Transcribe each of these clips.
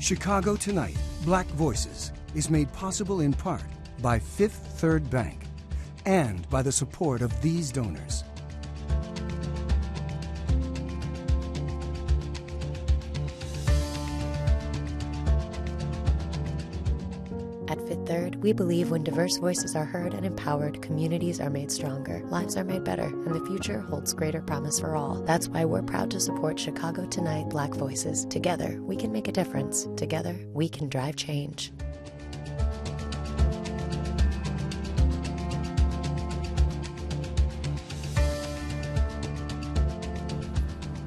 Chicago Tonight, Black Voices is made possible in part by Fifth Third Bank and by the support of these donors. At Fifth Third, we believe when diverse voices are heard and empowered, communities are made stronger, lives are made better, and the future holds greater promise for all. That's why we're proud to support Chicago Tonight Black Voices. Together, we can make a difference. Together, we can drive change.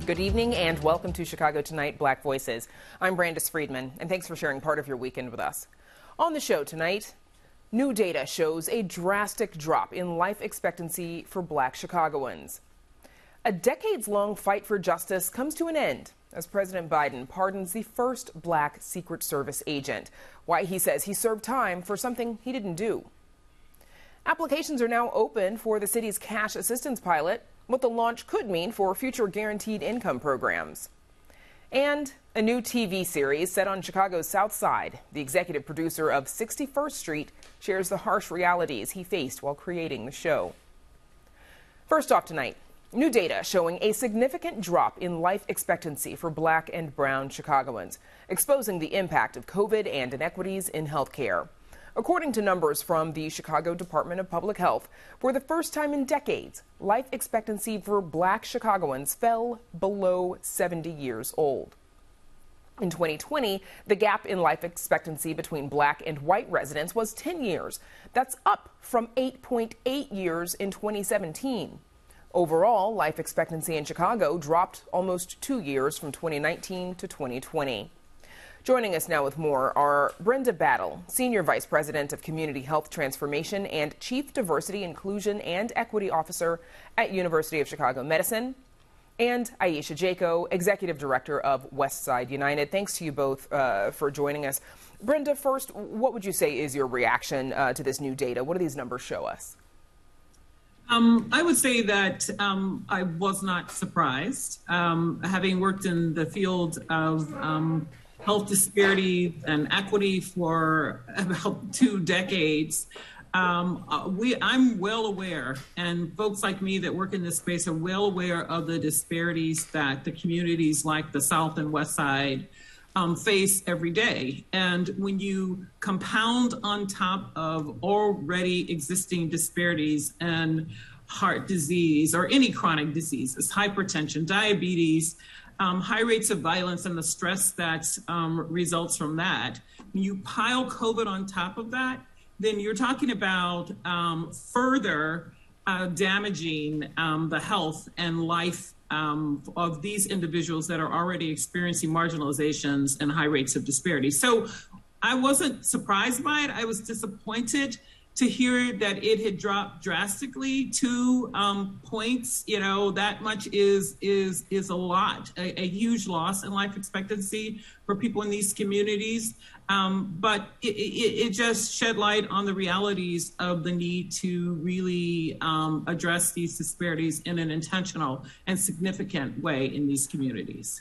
Good evening and welcome to Chicago Tonight Black Voices. I'm Brandis Friedman, and thanks for sharing part of your weekend with us. On the show tonight, new data shows a drastic drop in life expectancy for Black Chicagoans. A decades-long fight for justice comes to an end as President Biden pardons the first Black Secret Service agent. Why he says he served time for something he didn't do. Applications are now open for the city's cash assistance pilot, what the launch could mean for future guaranteed income programs. And a new TV series set on Chicago's South Side. The executive producer of 61st Street shares the harsh realities he faced while creating the show. First off tonight, new data showing a significant drop in life expectancy for Black and brown Chicagoans, exposing the impact of COVID and inequities in healthcare. According to numbers from the Chicago Department of Public Health, for the first time in decades, life expectancy for Black Chicagoans fell below 70 years old. In 2020, the gap in life expectancy between Black and white residents was 10 years. That's up from 8.8 years in 2017. Overall, life expectancy in Chicago dropped almost 2 years from 2019 to 2020. Joining us now with more are Brenda Battle, Senior Vice President of Community Health Transformation and Chief Diversity, Inclusion, and Equity Officer at University of Chicago Medicine, and Aisha Jaco, Executive Director of Westside United. Thanks to you both for joining us. Brenda, first, what would you say is your reaction to this new data? What do these numbers show us? I would say that I was not surprised. Having worked in the field of health disparity and equity for about 2 decades, I'm well aware, and folks like me that work in this space are well aware of the disparities that the communities like the South and West Side face every day. And when you compound on top of already existing disparities and heart disease or any chronic diseases, hypertension, diabetes, high rates of violence and the stress that results from that, when you pile COVID on top of that, then you're talking about further damaging the health and life of these individuals that are already experiencing marginalizations and high rates of disparity. So I wasn't surprised by it. I was disappointed to hear that it had dropped drastically 2 points. You know, that much is a lot, a huge loss in life expectancy for people in these communities. But it just shed light on the realities of the need to really address these disparities in an intentional and significant way in these communities.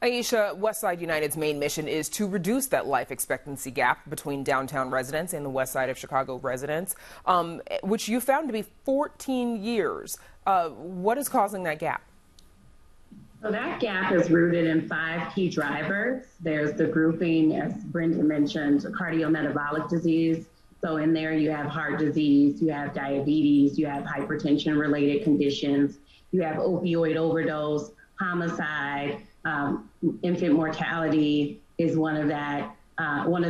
Aisha, Westside United's main mission is to reduce that life expectancy gap between downtown residents and the west side of Chicago residents, which you found to be 14 years. What is causing that gap? So that gap is rooted in 5 key drivers. There's the grouping, as Brenda mentioned, cardiometabolic disease. So in there you have heart disease, you have diabetes, you have hypertension-related conditions, you have opioid overdose, homicide, infant mortality is one of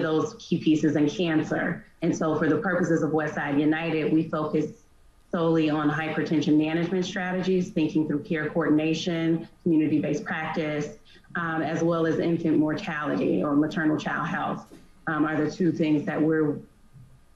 those key pieces, in cancer. And so for the purposes of Westside United, we focus solely on hypertension management strategies, thinking through care coordination, community-based practice, as well as infant mortality or maternal child health are the 2 things that we're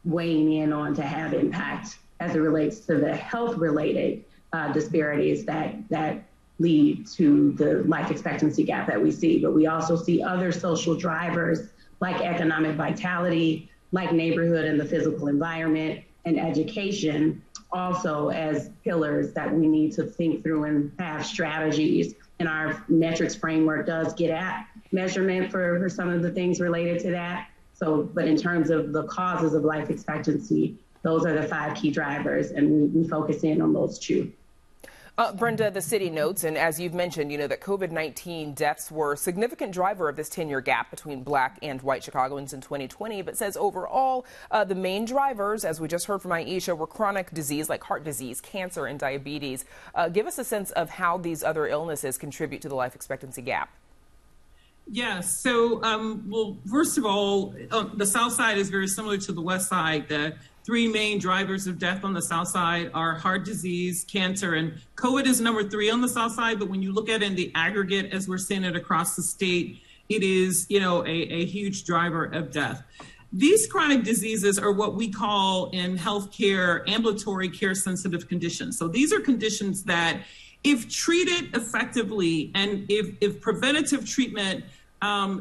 weighing in on to have impact as it relates to the health-related disparities that lead to the life expectancy gap that we see. But we also see other social drivers like economic vitality, like neighborhood and the physical environment, and education also as pillars that we need to think through and have strategies and our metrics framework does get at measurement for some of the things related to that. So, but in terms of the causes of life expectancy, those are the 5 key drivers, and we focus in on those 2. Brenda, the city notes, and as you've mentioned, that COVID-19 deaths were a significant driver of this 10-year gap between Black and white Chicagoans in 2020, but says overall the main drivers, as we just heard from Aisha, were chronic disease like heart disease, cancer, and diabetes. Give us a sense of how these other illnesses contribute to the life expectancy gap. Yes. So, well, first of all, the South Side is very similar to the West Side. The 3 main drivers of death on the South Side are heart disease, cancer, and COVID is number 3 on the South Side. But when you look at it in the aggregate, as we're seeing it across the state, it is, a huge driver of death. These chronic diseases are what we call in healthcare ambulatory care sensitive conditions. So these are conditions that, if treated effectively and if preventative treatment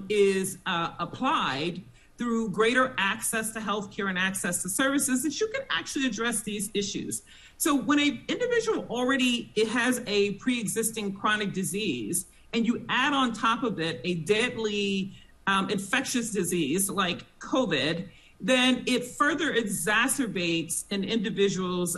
is applied through greater access to healthcare and access to services, that you can actually address these issues. So when an individual already has a pre-existing chronic disease and you add on top of it a deadly infectious disease like COVID, then it further exacerbates an individual's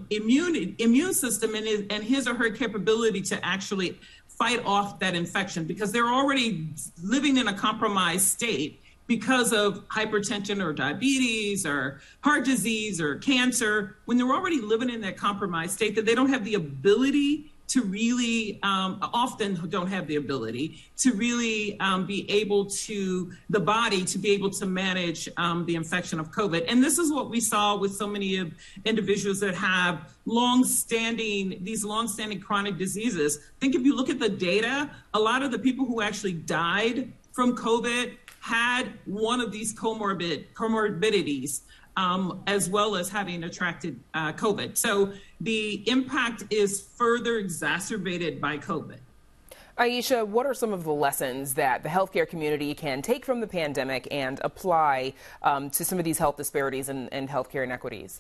immune system and his or her capability to actually fight off that infection, because they're already living in a compromised state because of hypertension or diabetes or heart disease or cancer. When they're already living in that compromised state, that they don't have the ability to really, often don't have the ability to really be able to, the body to be able to manage the infection of COVID. And this is what we saw with so many of individuals that have these long-standing chronic diseases. I think if you look at the data, a lot of the people who actually died from COVID had one of these comorbidities, as well as having attracted COVID. So the impact is further exacerbated by COVID. Aisha, what are some of the lessons that the healthcare community can take from the pandemic and apply to some of these health disparities and healthcare inequities?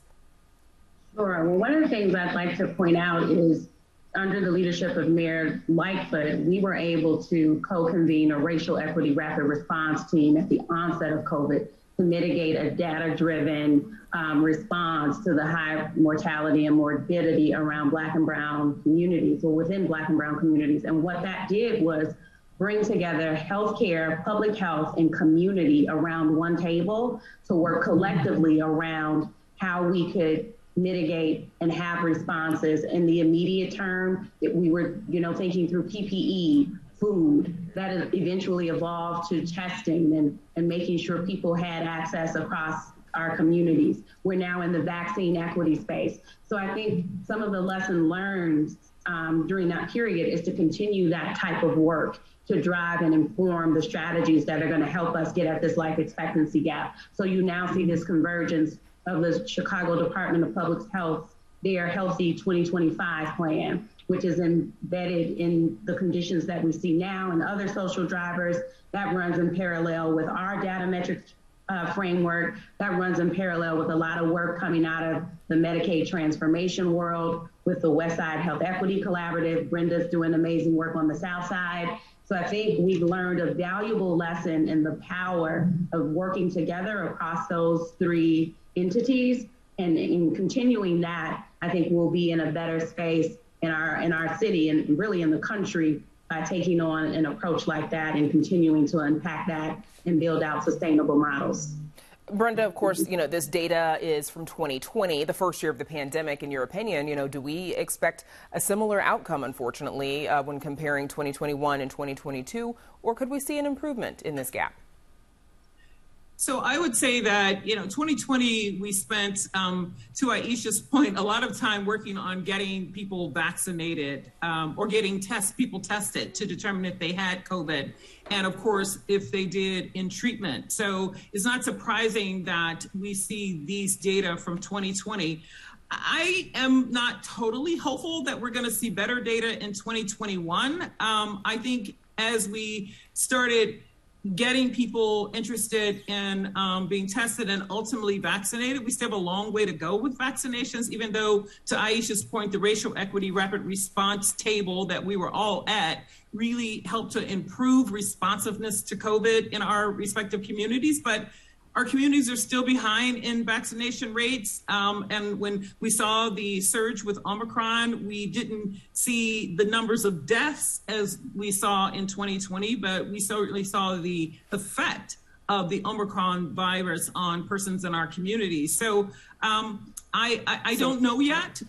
Sure. Well, one of the things I'd like to point out is, under the leadership of Mayor Lightfoot, we were able to co-convene a racial equity rapid response team at the onset of COVID to mitigate a data-driven response to the high mortality and morbidity around Black and Brown communities, or within Black and Brown communities. And what that did was bring together healthcare, public health, and community around one table to work collectively around how we could mitigate and have responses in the immediate term. That we were, thinking through PPE, food, that has eventually evolved to testing and making sure people had access across our communities. We're now in the vaccine equity space. So I think some of the lesson learned during that period is to continue that type of work to drive and inform the strategies that are going to help us get at this life expectancy gap. So you now see this convergence of the Chicago Department of Public Health, their Healthy 2025 plan, which is embedded in the conditions that we see now and other social drivers. That runs in parallel with our data metrics framework. That runs in parallel with a lot of work coming out of the Medicaid transformation world with the West Side Health Equity Collaborative. Brenda's doing amazing work on the South Side. So I think we've learned a valuable lesson in the power of working together across those 3 entities. And in continuing that, I think we'll be in a better space in our city and really in the country by taking on an approach like that and continuing to unpack that and build out sustainable models. Brenda, of course, this data is from 2020, the first year of the pandemic. In your opinion, do we expect a similar outcome, unfortunately, when comparing 2021 and 2022, or could we see an improvement in this gap? So I would say that, 2020, we spent, to Aisha's point, a lot of time working on getting people vaccinated or getting people tested to determine if they had COVID. And of course, if they did, in treatment. So it's not surprising that we see these data from 2020. I am not totally hopeful that we're going to see better data in 2021. I think as we started getting people interested in being tested and ultimately vaccinated. We still have a long way to go with vaccinations, even though, to Aisha's point, the racial equity rapid response table that we were all at really helped to improve responsiveness to COVID in our respective communities. But our communities are still behind in vaccination rates. And when we saw the surge with Omicron, we didn't see the numbers of deaths as we saw in 2020, but we certainly saw the effect of the Omicron virus on persons in our community. So I don't know yet.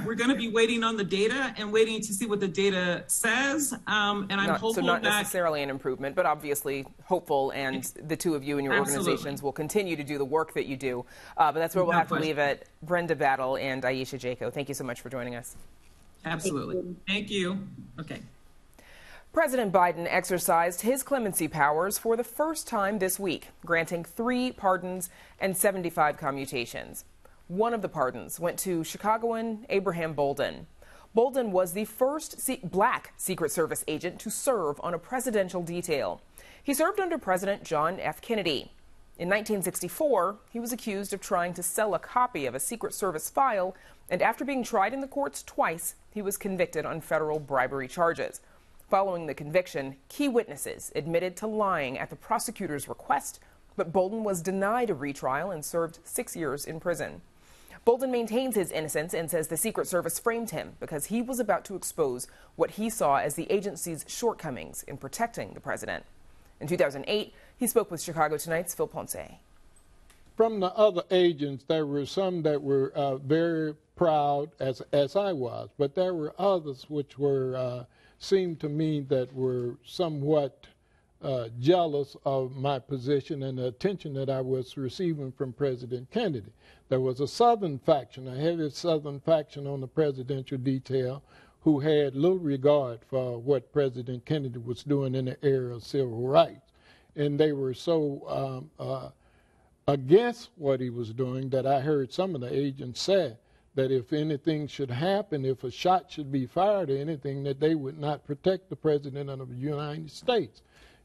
We're going to be waiting on the data and waiting to see what the data says. And I'm hopeful so not that necessarily an improvement, but obviously hopeful. And the two of you and your organizations will continue to do the work that you do. But that's where we'll have to leave it. Brenda Battle and Aisha Jaco, thank you so much for joining us. Absolutely. Thank you. Okay. President Biden exercised his clemency powers for the first time this week, granting 3 pardons and 75 commutations. One of the pardons went to Chicagoan Abraham Bolden. Bolden was the first black Secret Service agent to serve on a presidential detail. He served under President John F. Kennedy. In 1964, he was accused of trying to sell a copy of a Secret Service file, and after being tried in the courts twice, he was convicted on federal bribery charges. Following the conviction, key witnesses admitted to lying at the prosecutor's request, but Bolden was denied a retrial and served 6 years in prison. Bolden maintains his innocence and says the Secret Service framed him because he was about to expose what he saw as the agency's shortcomings in protecting the president. In 2008, he spoke with Chicago Tonight's Phil Ponce. From the other agents, there were some that were very proud, as I was, but there were others which were seemed to me that were somewhat jealous of my position and the attention that I was receiving from President Kennedy. There was a Southern faction, a heavy Southern faction on the presidential detail who had little regard for what President Kennedy was doing in the area of civil rights. And they were so against what he was doing that I heard some of the agents say that if anything should happen, if a shot should be fired or anything, that they would not protect the President of the United States.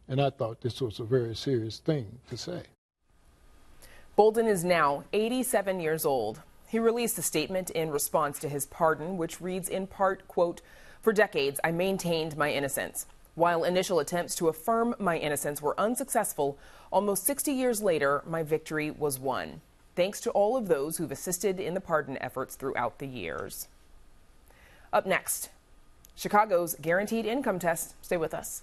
And I thought this was a very serious thing to say. Bolden is now 87 years old. He released a statement in response to his pardon, which reads in part, quote, "For decades, I maintained my innocence. While initial attempts to affirm my innocence were unsuccessful, almost 60 years later, my victory was won. Thanks to all of those who've assisted in the pardon efforts throughout the years." Up next, Chicago's guaranteed income test. Stay with us.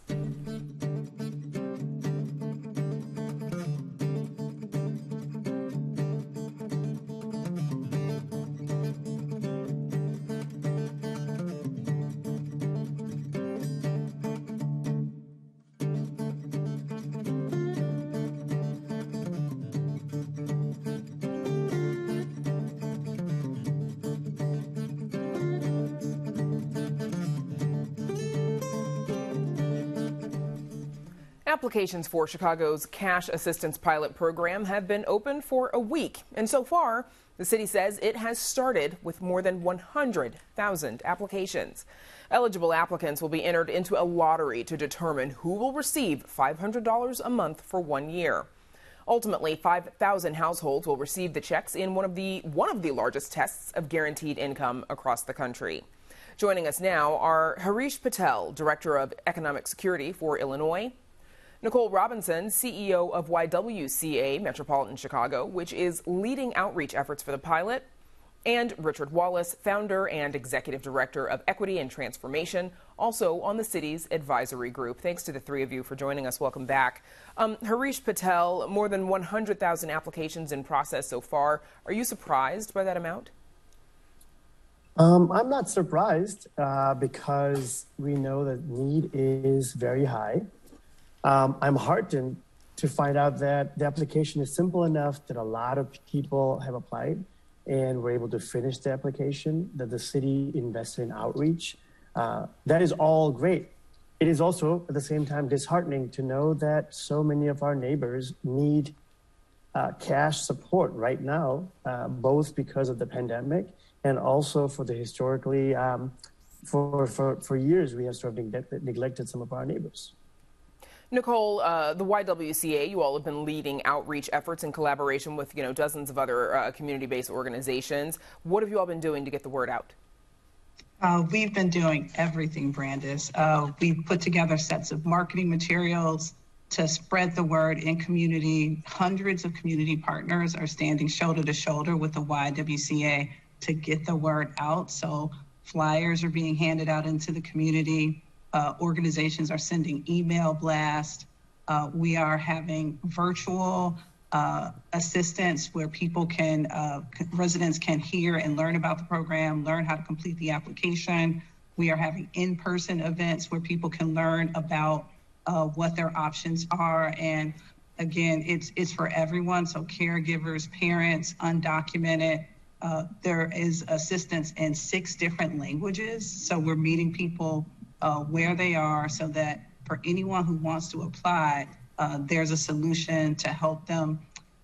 Applications for Chicago's Cash Assistance Pilot Program have been open for a week, and so far, the city says it has started with more than 100,000 applications. Eligible applicants will be entered into a lottery to determine who will receive $500 a month for 1 year. Ultimately, 5,000 households will receive the checks in one of the largest tests of guaranteed income across the country. Joining us now are Harish Patel, Director of Economic Security for Illinois, Nicole Robinson, CEO of YWCA Metropolitan Chicago, which is leading outreach efforts for the pilot, and Richard Wallace, founder and executive director of Equity and Transformation, also on the city's advisory group. Thanks to the three of you for joining us. Welcome back. Harish Patel, more than 100,000 applications in process so far. Are you surprised by that amount? I'm not surprised because we know that need is very high. I'm heartened to find out that the application is simple enough that a lot of people have applied and were able to finish the application, that the city invested in outreach. That is all great. It is also, at the same time, disheartening to know that so many of our neighbors need cash support right now, both because of the pandemic and also for the historically, for years, we have sort of neglected some of our neighbors. Nicole, the YWCA, you all have been leading outreach efforts in collaboration with, dozens of other community-based organizations. What have you all been doing to get the word out? We've been doing everything, Brandis. We've put together sets of marketing materials to spread the word in community. Hundreds of community partners are standing shoulder to shoulder with the YWCA to get the word out. So flyers are being handed out into the community. Organizations are sending email blasts. We are having virtual assistance where people residents can hear and learn about the program, learn how to complete the application. We are having in-person events where people can learn about what their options are. And again, it's for everyone. So caregivers, parents, undocumented. There is assistance in 6 different languages. So we're meeting people where they are so that for anyone who wants to apply, there's a solution to help them.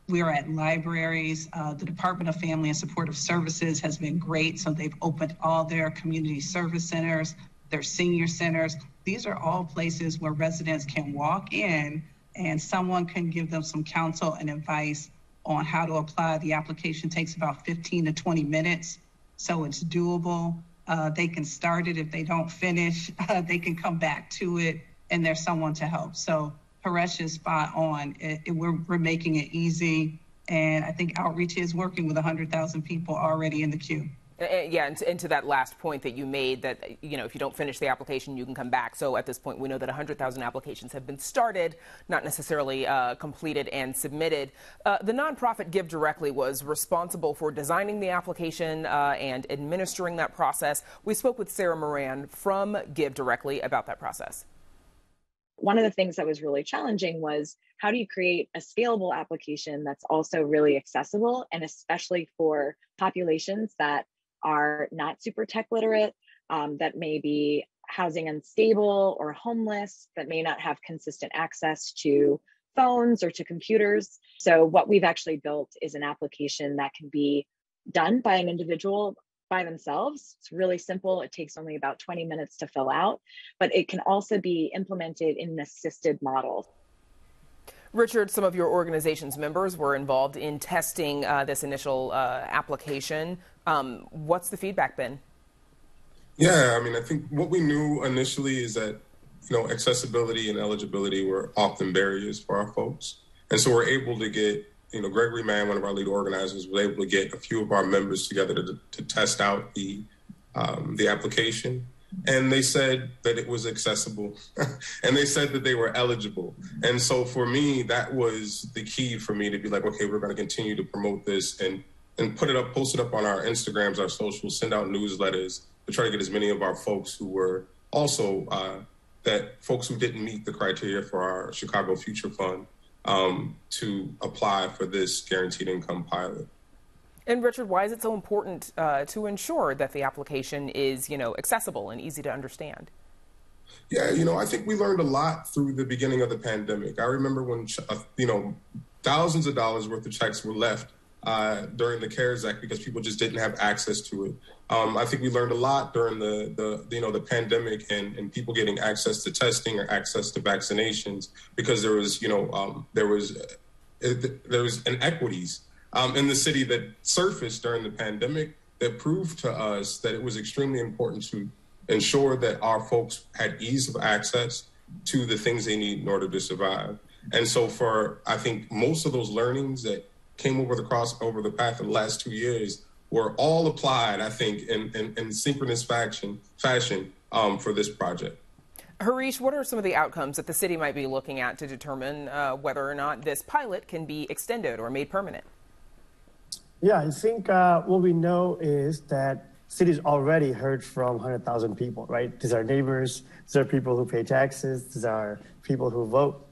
We are at libraries. The Department of Family and Supportive Services has been great. So they've opened all their community service centers, their senior centers. These are all places where residents can walk in and someone can give them some counsel and advice on how to apply. The application takes about 15 to 20 minutes, so it's doable. They can start it. If they don't finish, they can come back to it, and there's someone to help. So Paresh is spot on. We're making it easy, and I think outreach is working with 100,000 people already in the queue. Yeah, and to that last point that you made, that if you don't finish the application, you can come back. So at this point, we know that 100,000 applications have been started, not necessarily completed and submitted. The nonprofit Give Directly was responsible for designing the application and administering that process. We spoke with Sarah Moran from Give Directly about that process. One of the things that was really challenging was, how do you create a scalable application that's also really accessible, and especially for populations that are not super tech literate, that may be housing unstable or homeless, that may not have consistent access to phones or to computers. So what we've actually built is an application that can be done by an individual by themselves. It's really simple. It takes only about 20 minutes to fill out, but it can also be implemented in an assisted model. Richard, some of your organization's members were involved in testing this initial application. What's the feedback been? Yeah, I think what we knew initially is that, accessibility and eligibility were often barriers for our folks. And so we're able to get, Gregory Mann, one of our lead organizers, was able to get a few of our members together to test out the application. And they said that it was accessible and they said that they were eligible. And so for me, that was the key for me to be like, okay, we're going to continue to promote this and post it up on our Instagrams, our socials, send out newsletters to try to get as many of our folks who were also folks who didn't meet the criteria for our Chicago Future Fund to apply for this guaranteed income pilot. And Richard, why is it so important to ensure that the application is, accessible and easy to understand? Yeah, I think we learned a lot through the beginning of the pandemic. I remember when, thousands of dollars worth of checks were left during the CARES Act because people just didn't have access to it. I think we learned a lot during the pandemic and people getting access to testing or access to vaccinations because there was inequities in the city that surfaced during the pandemic that proved to us that it was extremely important to ensure that our folks had ease of access to the things they need in order to survive. And so I think most of those learnings that came over the path of the last 2 years were all applied, I think, in synchronous fashion for this project. Harish, what are some of the outcomes that the city might be looking at to determine whether or not this pilot can be extended or made permanent? Yeah, I think what we know is that cities already heard from 100,000 people, right? These are neighbors, these are people who pay taxes, these are people who vote.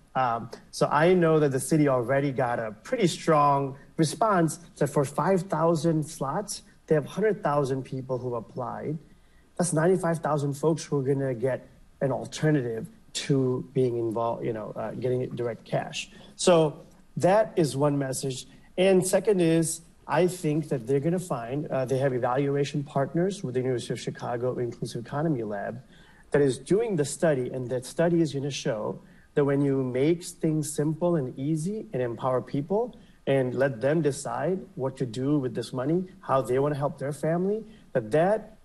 So I know that the city already got a pretty strong response that for 5,000 slots, they have 100,000 people who applied. That's 95,000 folks who are going to get an alternative to being involved, getting direct cash. So that is one message. And second is, I think that they're going to find, they have evaluation partners with the University of Chicago Inclusive Economy Lab that is doing the study, and that study is going to show that when you make things simple and easy and empower people and let them decide what to do with this money, how they want to help their family, that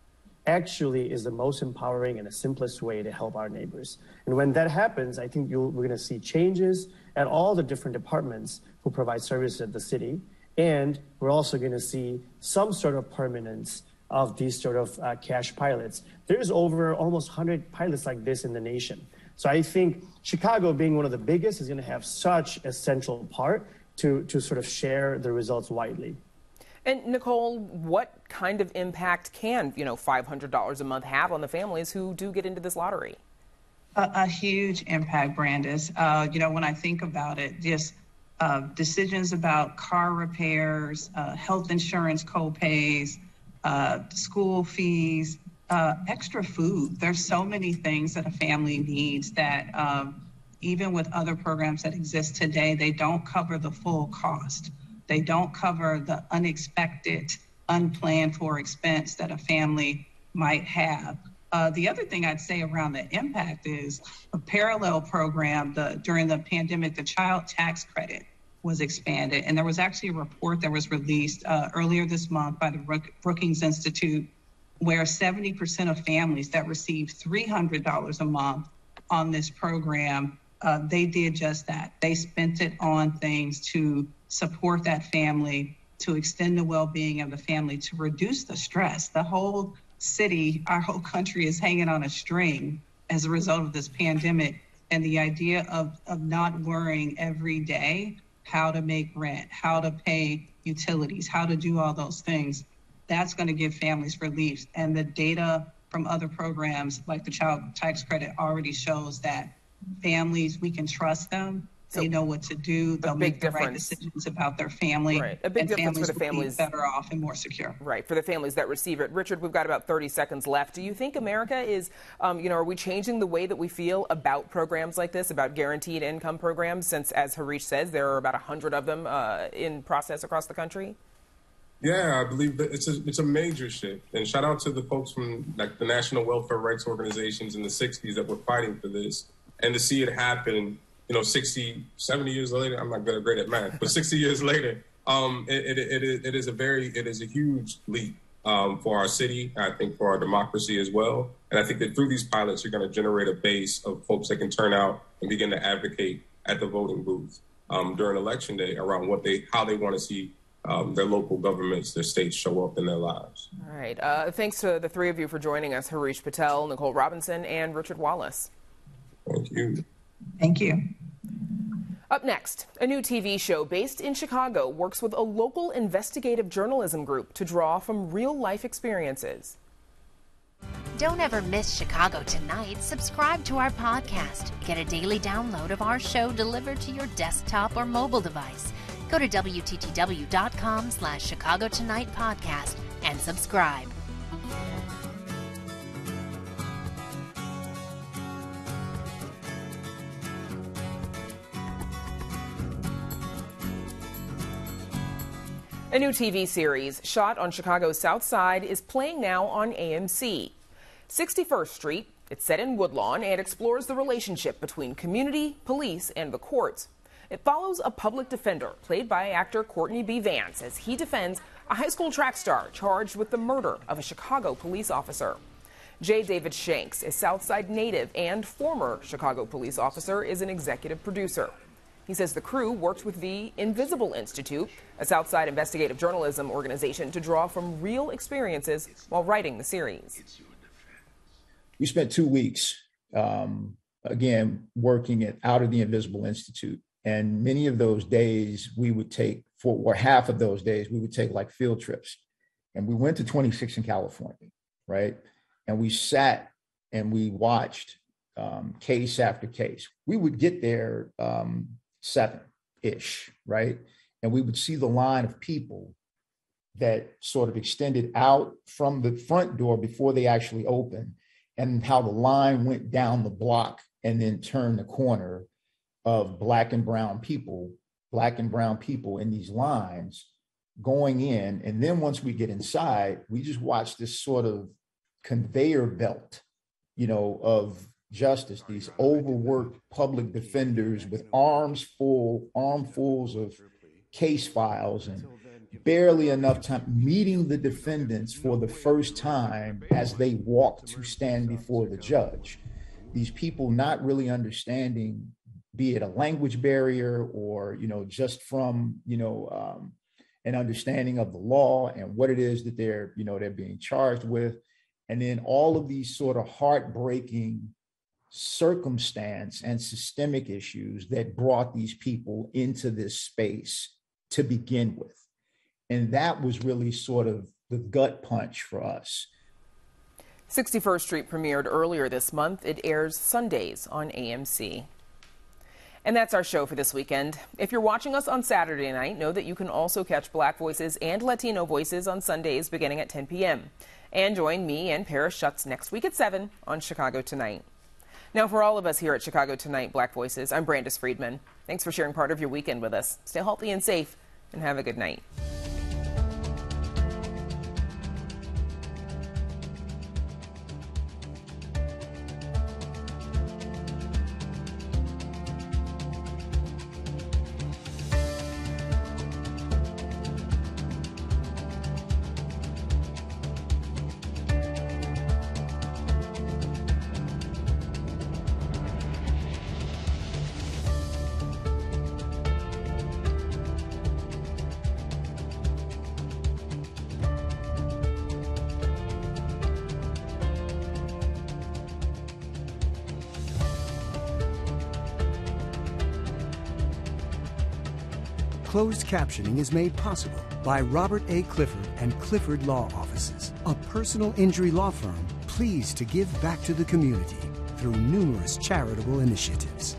actually is the most empowering and the simplest way to help our neighbors. And when that happens, I think we're going to see changes at all the different departments who provide services at the city. And we're also going to see some sort of permanence of these sort of cash pilots. There's over almost 100 pilots like this in the nation. So I think Chicago, being one of the biggest, is going to have such a central part to sort of share the results widely. And Nicole, what kind of impact can, $500 a month have on the families who do get into this lottery? A huge impact, Brandis. When I think about it, just decisions about car repairs, health insurance co-pays, school fees, extra food. There's so many things that a family needs that even with other programs that exist today, they don't cover the full cost. They don't cover the unexpected, unplanned for expense that a family might have. The other thing I'd say around the impact is a parallel program. During the pandemic, the child tax credit was expanded. And there was actually a report that was released earlier this month by the Brookings Institute, where 70% of families that received $300 a month on this program, they did just that. They spent it on things to support that family, to extend the well-being of the family, to reduce the stress. The whole city, our whole country is hanging on a string as a result of this pandemic. And the idea of not worrying every day how to make rent, how to pay utilities, how to do all those things, that's going to give families relief. And the data from other programs like the child tax credit already shows that families, we can trust them. So they know what to do. They'll make the right decisions about their family. Right. A big difference for the families. Will be better off and more secure. Right. For the families that receive it. Richard, we've got about 30 seconds left. Do you think America is, are we changing the way that we feel about programs like this, about guaranteed income programs, since, as Harish says, there are about 100 of them in process across the country? Yeah, I believe that it's a major shift. And shout out to the folks from the National Welfare Rights Organizations in the 60s that were fighting for this. And to see it happen, 60, 70 years later, I'm not great at math, but 60 years later, it is a huge leap for our city, I think for our democracy as well. And I think that through these pilots, you're going to generate a base of folks that can turn out and begin to advocate at the voting booth during Election Day around how they want to see their local governments, their states show up in their lives. All right. Thanks to the three of you for joining us, Harish Patel, Nicole Robinson, and Richard Wallace. Thank you. Thank you. Up next, a new TV show based in Chicago works with a local investigative journalism group to draw from real-life experiences. Don't ever miss Chicago Tonight. Subscribe to our podcast. Get a daily download of our show delivered to your desktop or mobile device. Go to WTTW.com/Chicago Tonight podcast and subscribe. A new TV series shot on Chicago's South Side is playing now on AMC. 61st Street, it's set in Woodlawn and explores the relationship between community, police, and the courts. It follows a public defender, played by actor Courtney B. Vance, as he defends a high school track star charged with the murder of a Chicago police officer. J. David Shanks, a Southside native and former Chicago police officer, is an executive producer. He says the crew worked with the Invisible Institute, a Southside investigative journalism organization, to draw from real experiences while writing the series. We spent 2 weeks, again, working out of the Invisible Institute. And many of those days we would take, half of those days, we would take like field trips. And we went to 26 in California, right? And we sat and we watched case after case. We would get there 7-ish, right? And we would see the line of people that sort of extended out from the front door before they actually opened, and how the line went down the block and then turned the corner of black and brown people in these lines going in. And then once we get inside, we just watch this sort of conveyor belt, of justice, these overworked public defenders with armfuls of case files and barely enough time meeting the defendants for the first time as they walk to stand before the judge. These people not really understanding, be it a language barrier or, just from, an understanding of the law and what it is that they're being charged with. And then all of these sort of heartbreaking circumstance and systemic issues that brought these people into this space to begin with. And that was really sort of the gut punch for us. 61st Street premiered earlier this month. It airs Sundays on AMC. And that's our show for this weekend. If you're watching us on Saturday night, know that you can also catch Black Voices and Latino Voices on Sundays beginning at 10 p.m. And join me and Paris Schutz next week at 7 on Chicago Tonight. Now, for all of us here at Chicago Tonight, Black Voices, I'm Brandis Friedman. Thanks for sharing part of your weekend with us. Stay healthy and safe, and have a good night. Closed captioning is made possible by Robert A. Clifford and Clifford Law Offices, a personal injury law firm pleased to give back to the community through numerous charitable initiatives.